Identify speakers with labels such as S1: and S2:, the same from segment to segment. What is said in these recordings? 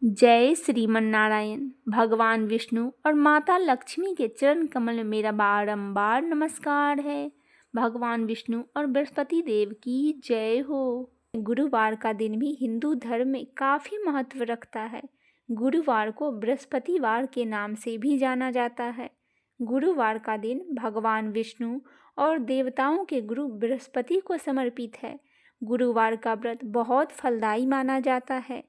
S1: जय श्रीमन नारायण। भगवान विष्णु और माता लक्ष्मी के चरण कमल में मेरा बारंबार नमस्कार है। भगवान विष्णु और बृहस्पति देव की जय हो। गुरुवार का दिन भी हिंदू धर्म में काफ़ी महत्व रखता है। गुरुवार को बृहस्पतिवार के नाम से भी जाना जाता है। गुरुवार का दिन भगवान विष्णु और देवताओं के गुरु बृहस्पति को समर्पित है। गुरुवार का व्रत बहुत फलदायी माना जाता है।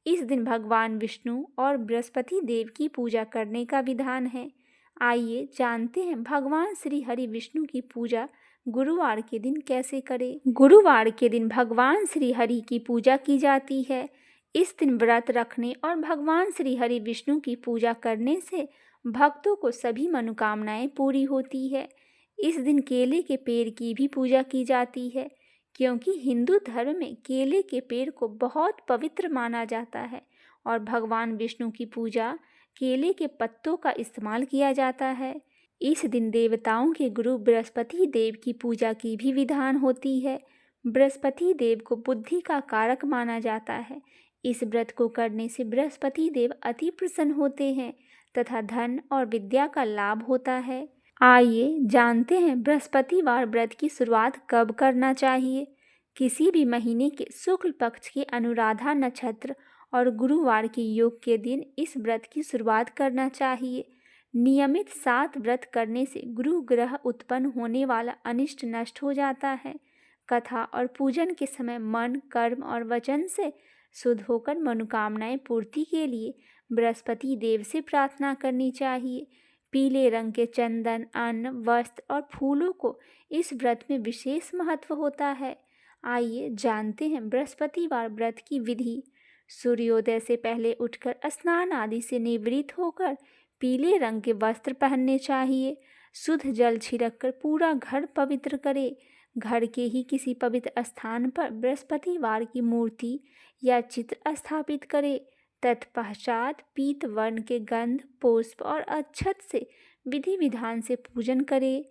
S1: इस दिन भगवान विष्णु और बृहस्पति देव की पूजा करने का विधान है। आइए जानते हैं भगवान श्री हरि विष्णु की पूजा गुरुवार के दिन कैसे करें। गुरुवार के दिन भगवान श्री हरि की पूजा की जाती है। इस दिन व्रत रखने और भगवान श्री हरि विष्णु की पूजा करने से भक्तों को सभी मनोकामनाएं पूरी होती है। इस दिन केले के पेड़ की भी पूजा की जाती है, क्योंकि हिंदू धर्म में केले के पेड़ को बहुत पवित्र माना जाता है और भगवान विष्णु की पूजा केले के पत्तों का इस्तेमाल किया जाता है। इस दिन देवताओं के गुरु बृहस्पति देव की पूजा की भी विधान होती है। बृहस्पति देव को बुद्धि का कारक माना जाता है। इस व्रत को करने से बृहस्पति देव अति प्रसन्न होते हैं तथा धन और विद्या का लाभ होता है। आइए जानते हैं बृहस्पतिवार व्रत की शुरुआत कब करना चाहिए। किसी भी महीने के शुक्ल पक्ष के अनुराधा नक्षत्र और गुरुवार के योग के दिन इस व्रत की शुरुआत करना चाहिए। नियमित 7 व्रत करने से गुरु ग्रह उत्पन्न होने वाला अनिष्ट नष्ट हो जाता है। कथा और पूजन के समय मन, कर्म और वचन से शुद्ध होकर मनोकामनाएं पूर्ति के लिए बृहस्पति देव से प्रार्थना करनी चाहिए। पीले रंग के चंदन, अन्न, वस्त्र और फूलों को इस व्रत में विशेष महत्व होता है। आइए जानते हैं बृहस्पतिवार व्रत की विधि। सूर्योदय से पहले उठकर स्नान आदि से निवृत्त होकर पीले रंग के वस्त्र पहनने चाहिए। शुद्ध जल छिड़ककर पूरा घर पवित्र करें। घर के ही किसी पवित्र स्थान पर बृहस्पतिवार की मूर्ति या चित्र स्थापित करें। तत्पश्चात पीत वर्ण के गंध, पुष्प और अक्षत से विधि विधान से पूजन करें।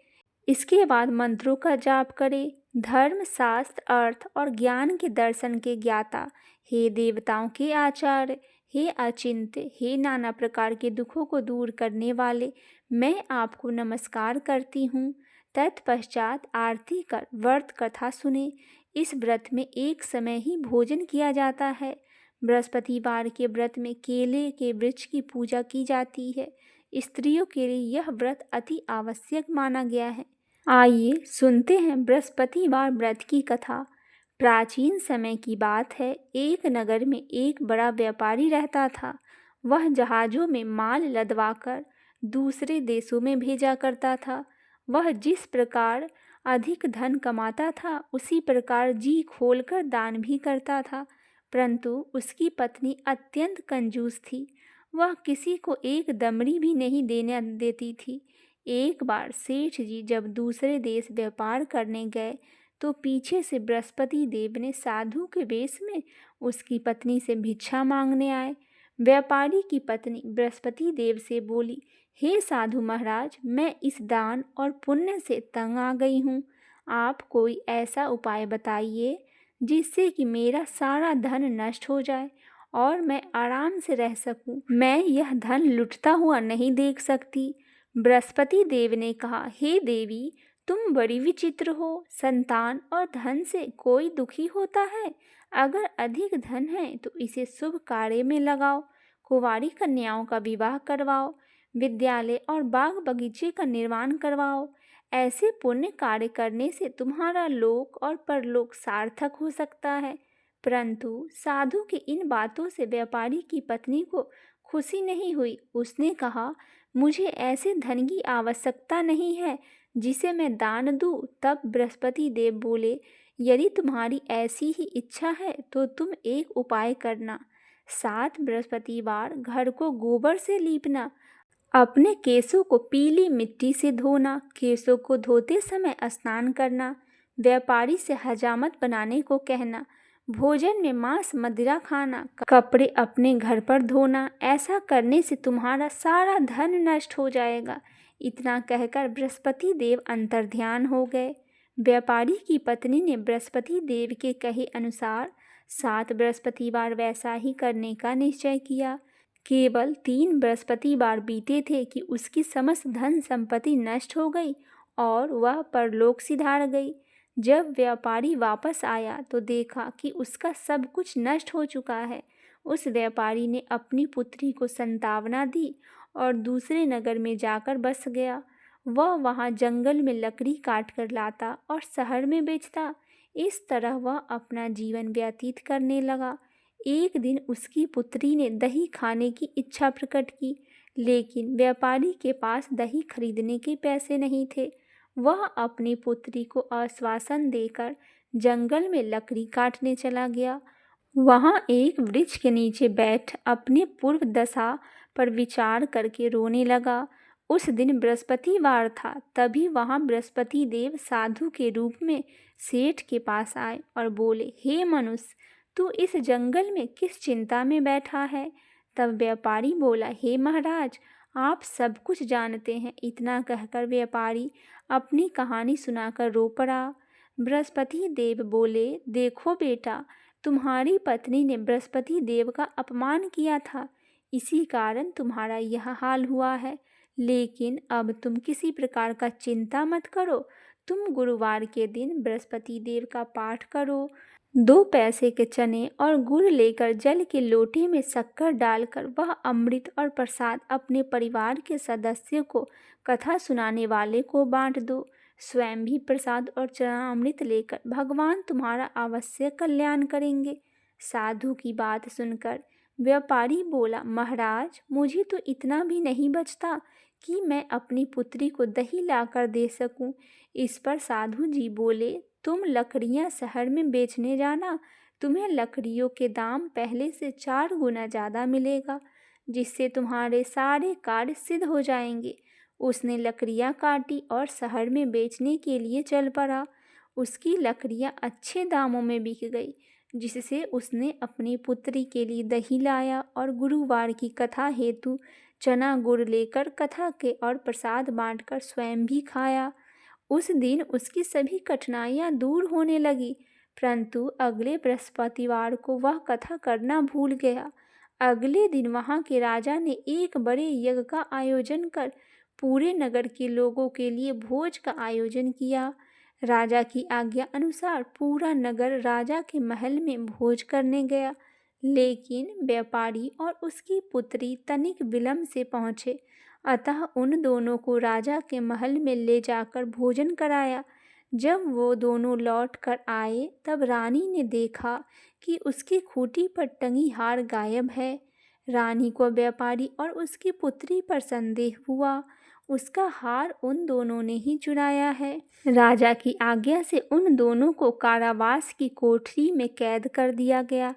S1: इसके बाद मंत्रों का जाप करें। धर्म, शास्त्र, अर्थ और ज्ञान के दर्शन के ज्ञाता, हे देवताओं के आचार्य, हे अचिंत्य, हे नाना प्रकार के दुखों को दूर करने वाले, मैं आपको नमस्कार करती हूँ। तत्पश्चात आरती कर व्रत कथा सुने। इस व्रत में एक समय ही भोजन किया जाता है। बृहस्पतिवार के व्रत में केले के वृक्ष की पूजा की जाती है। स्त्रियों के लिए यह व्रत अति आवश्यक माना गया है। आइए सुनते हैं बृहस्पतिवार व्रत की कथा। प्राचीन समय की बात है। एक नगर में एक बड़ा व्यापारी रहता था। वह जहाज़ों में माल लदवाकर दूसरे देशों में भेजा करता था। वह जिस प्रकार अधिक धन कमाता था, उसी प्रकार जी खोलकर दान भी करता था। परंतु उसकी पत्नी अत्यंत कंजूस थी। वह किसी को एक दमड़ी भी नहीं देने देती थी। एक बार सेठ जी जब दूसरे देश व्यापार करने गए तो पीछे से बृहस्पति देव ने साधु के वेश में उसकी पत्नी से भिक्षा मांगने आए। व्यापारी की पत्नी बृहस्पति देव से बोली, हे साधु महाराज, मैं इस दान और पुण्य से तंग आ गई हूँ। आप कोई ऐसा उपाय बताइए जिससे कि मेरा सारा धन नष्ट हो जाए और मैं आराम से रह सकूं। मैं यह धन लुटता हुआ नहीं देख सकती। बृहस्पति देव ने कहा, हे देवी, तुम बड़ी विचित्र हो। संतान और धन से कोई दुखी होता है? अगर अधिक धन है तो इसे शुभ कार्य में लगाओ। कुंवारी कन्याओं का विवाह करवाओ। विद्यालय और बाग बगीचे का निर्माण करवाओ। ऐसे पुण्य कार्य करने से तुम्हारा लोक और परलोक सार्थक हो सकता है। परंतु साधु की इन बातों से व्यापारी की पत्नी को खुशी नहीं हुई। उसने कहा, मुझे ऐसे धन की आवश्यकता नहीं है जिसे मैं दान दूं। तब बृहस्पति देव बोले, यदि तुम्हारी ऐसी ही इच्छा है तो तुम एक उपाय करना। 7 बृहस्पतिवार घर को गोबर से लीपना। अपने केशों को पीली मिट्टी से धोना। केशों को धोते समय स्नान करना। व्यापारी से हजामत बनाने को कहना। भोजन में मांस मदिरा खाना। कपड़े अपने घर पर धोना। ऐसा करने से तुम्हारा सारा धन नष्ट हो जाएगा। इतना कहकर बृहस्पति देव अंतर्ध्यान हो गए। व्यापारी की पत्नी ने बृहस्पति देव के कहे अनुसार 7 बृहस्पतिवार वैसा ही करने का निश्चय किया। केवल 3 बृहस्पतिवार बीते थे कि उसकी समस्त धन संपत्ति नष्ट हो गई और वह परलोक सिधार गई। जब व्यापारी वापस आया तो देखा कि उसका सब कुछ नष्ट हो चुका है। उस व्यापारी ने अपनी पुत्री को संतावना दी और दूसरे नगर में जाकर बस गया। वह वहाँ जंगल में लकड़ी काट कर लाता और शहर में बेचता। इस तरह वह अपना जीवन व्यतीत करने लगा। एक दिन उसकी पुत्री ने दही खाने की इच्छा प्रकट की, लेकिन व्यापारी के पास दही खरीदने के पैसे नहीं थे। वह अपनी पुत्री को आश्वासन देकर जंगल में लकड़ी काटने चला गया। वहाँ एक वृक्ष के नीचे बैठ अपने पूर्व दशा पर विचार करके रोने लगा। उस दिन बृहस्पतिवार था। तभी वहाँ बृहस्पति देव साधु के रूप में सेठ के पास आए और बोले, हे मनुष्य, तू इस जंगल में किस चिंता में बैठा है? तब व्यापारी बोला, हे महाराज, आप सब कुछ जानते हैं। इतना कहकर व्यापारी अपनी कहानी सुनाकर रो पड़ा। बृहस्पति देव बोले, देखो बेटा, तुम्हारी पत्नी ने बृहस्पति देव का अपमान किया था, इसी कारण तुम्हारा यह हाल हुआ है। लेकिन अब तुम किसी प्रकार का चिंता मत करो। तुम गुरुवार के दिन बृहस्पति देव का पाठ करो। 2 पैसे के चने और गुड़ लेकर जल के लोटे में शक्कर डालकर वह अमृत और प्रसाद अपने परिवार के सदस्यों को कथा सुनाने वाले को बांट दो। स्वयं भी प्रसाद और चरणामृत लेकर भगवान तुम्हारा अवश्य कल्याण करेंगे। साधु की बात सुनकर व्यापारी बोला, महाराज, मुझे तो इतना भी नहीं बचता कि मैं अपनी पुत्री को दही लाकर दे सकूं। इस पर साधु जी बोले, तुम लकड़ियां शहर में बेचने जाना, तुम्हें लकड़ियों के दाम पहले से 4 गुना ज़्यादा मिलेगा, जिससे तुम्हारे सारे कार्य सिद्ध हो जाएंगे। उसने लकड़ियां काटी और शहर में बेचने के लिए चल पड़ा। उसकी लकड़ियां अच्छे दामों में बिक गई, जिससे उसने अपनी पुत्री के लिए दही लाया और गुरुवार की कथा हेतु चना गुड़ लेकर कथा के और प्रसाद बांटकर स्वयं भी खाया। उस दिन उसकी सभी कठिनाइयां दूर होने लगी, परंतु अगले बृहस्पतिवार को वह कथा करना भूल गया। अगले दिन वहां के राजा ने एक बड़े यज्ञ का आयोजन कर पूरे नगर के लोगों के लिए भोज का आयोजन किया। राजा की आज्ञा अनुसार पूरा नगर राजा के महल में भोज करने गया, लेकिन व्यापारी और उसकी पुत्री तनिक विलंब से पहुँचे। अतः उन दोनों को राजा के महल में ले जाकर भोजन कराया। जब वो दोनों लौट कर आए तब रानी ने देखा कि उसकी खूंटी पर टंगी हार गायब है। रानी को व्यापारी और उसकी पुत्री पर संदेह हुआ। उसका हार उन दोनों ने ही चुराया है। राजा की आज्ञा से उन दोनों को कारावास की कोठरी में कैद कर दिया गया।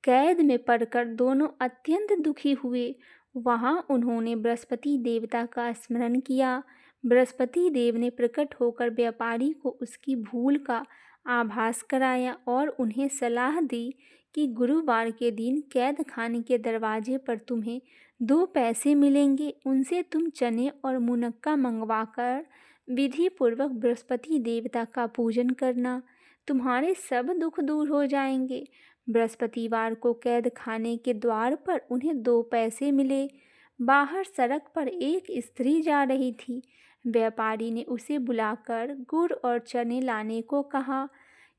S1: कैद में पड़कर दोनों अत्यंत दुखी हुए। वहां उन्होंने बृहस्पति देवता का स्मरण किया। बृहस्पति देव ने प्रकट होकर व्यापारी को उसकी भूल का आभास कराया और उन्हें सलाह दी कि गुरुवार के दिन कैद खाने के दरवाजे पर तुम्हें 2 पैसे मिलेंगे, उनसे तुम चने और मुनक्का मंगवाकर विधि पूर्वक बृहस्पति देवता का पूजन करना, तुम्हारे सब दुख दूर हो जाएंगे। बृहस्पतिवार को कैद खाने के द्वार पर उन्हें 2 पैसे मिले। बाहर सड़क पर एक स्त्री जा रही थी। व्यापारी ने उसे बुलाकर गुड़ और चने लाने को कहा।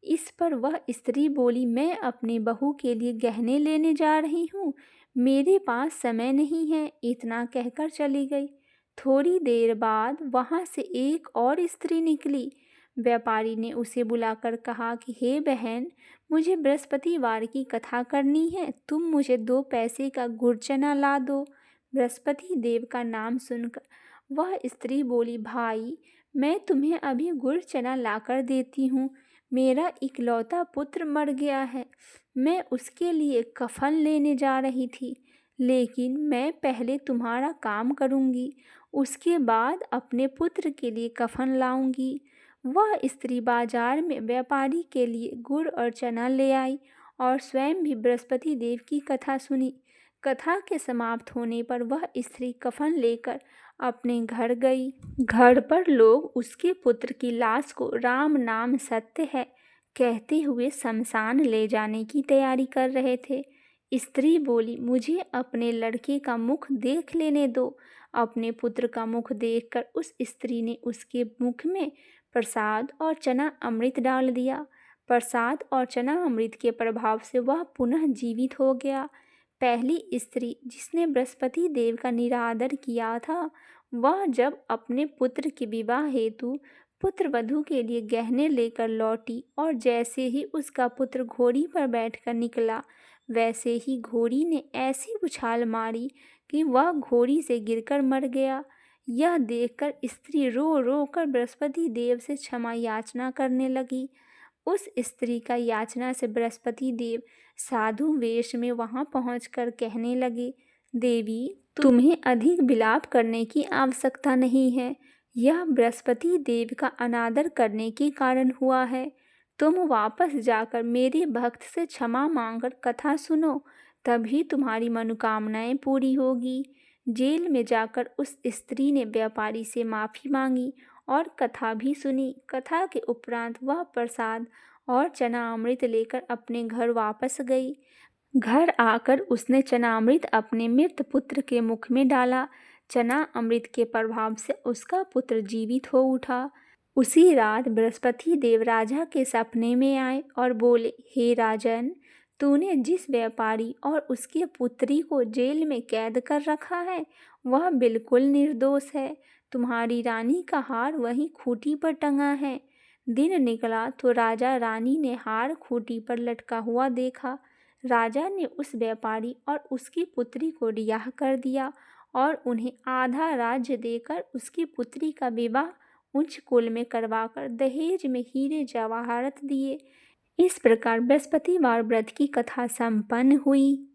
S1: इस पर वह स्त्री बोली, मैं अपनी बहू के लिए गहने लेने जा रही हूँ, मेरे पास समय नहीं है। इतना कहकर चली गई। थोड़ी देर बाद वहाँ से एक और स्त्री निकली। व्यापारी ने उसे बुलाकर कहा कि हे बहन, मुझे बृहस्पतिवार की कथा करनी है, तुम मुझे 2 पैसे का गुड़ चना ला दो। बृहस्पति देव का नाम सुनकर वह स्त्री बोली, भाई, मैं तुम्हें अभी गुड़ चना लाकर देती हूँ। मेरा इकलौता पुत्र मर गया है, मैं उसके लिए कफन लेने जा रही थी, लेकिन मैं पहले तुम्हारा काम करूँगी, उसके बाद अपने पुत्र के लिए कफन लाऊंगी। वह स्त्री बाजार में व्यापारी के लिए गुड़ और चना ले आई और स्वयं भी बृहस्पति देव की कथा सुनी। कथा के समाप्त होने पर वह स्त्री कफन लेकर अपने घर गई। घर पर लोग उसके पुत्र की लाश को राम नाम सत्य है कहते हुए शमशान ले जाने की तैयारी कर रहे थे। स्त्री बोली, मुझे अपने लड़के का मुख देख लेने दो। अपने पुत्र का मुख देखकर उस स्त्री ने उसके मुख में प्रसाद और चना अमृत डाल दिया। प्रसाद और चना अमृत के प्रभाव से वह पुनः जीवित हो गया। पहली स्त्री जिसने बृहस्पति देव का निरादर किया था, वह जब अपने पुत्र के विवाह हेतु पुत्र वधू के लिए गहने लेकर लौटी और जैसे ही उसका पुत्र घोड़ी पर बैठकर निकला, वैसे ही घोड़ी ने ऐसी उछाल मारी कि वह घोड़ी से गिरकर मर गया। यह देखकर स्त्री रो रो कर बृहस्पति देव से क्षमा याचना करने लगी। उस स्त्री का याचना से बृहस्पति देव साधु वेश में वहां पहुंचकर कहने लगे, देवी, तुम्हें अधिक विलाप करने की आवश्यकता नहीं है। यह बृहस्पति देव का अनादर करने के कारण हुआ है। तुम वापस जाकर मेरे भक्त से क्षमा मांगकर कथा सुनो, तभी तुम्हारी मनोकामनाएं पूरी होगी। जेल में जाकर उस स्त्री ने व्यापारी से माफ़ी मांगी और कथा भी सुनी। कथा के उपरांत वह प्रसाद और चना अमृत लेकर अपने घर वापस गई। घर आकर उसने चनामृत अपने मृत पुत्र के मुख में डाला। चना अमृत के प्रभाव से उसका पुत्र जीवित हो उठा। उसी रात बृहस्पति देव राजा के सपने में आए और बोले, हे राजन, तूने जिस व्यापारी और उसके पुत्री को जेल में कैद कर रखा है, वह बिल्कुल निर्दोष है। तुम्हारी रानी का हार वहीं खूंटी पर टंगा है। दिन निकला तो राजा रानी ने हार खूंटी पर लटका हुआ देखा। राजा ने उस व्यापारी और उसकी पुत्री को रिहा कर दिया और उन्हें आधा राज्य देकर उसकी पुत्री का विवाह उच्च कुल में करवाकर दहेज में हीरे जवाहरात दिए। इस प्रकार बृहस्पतिवार व्रत की कथा संपन्न हुई।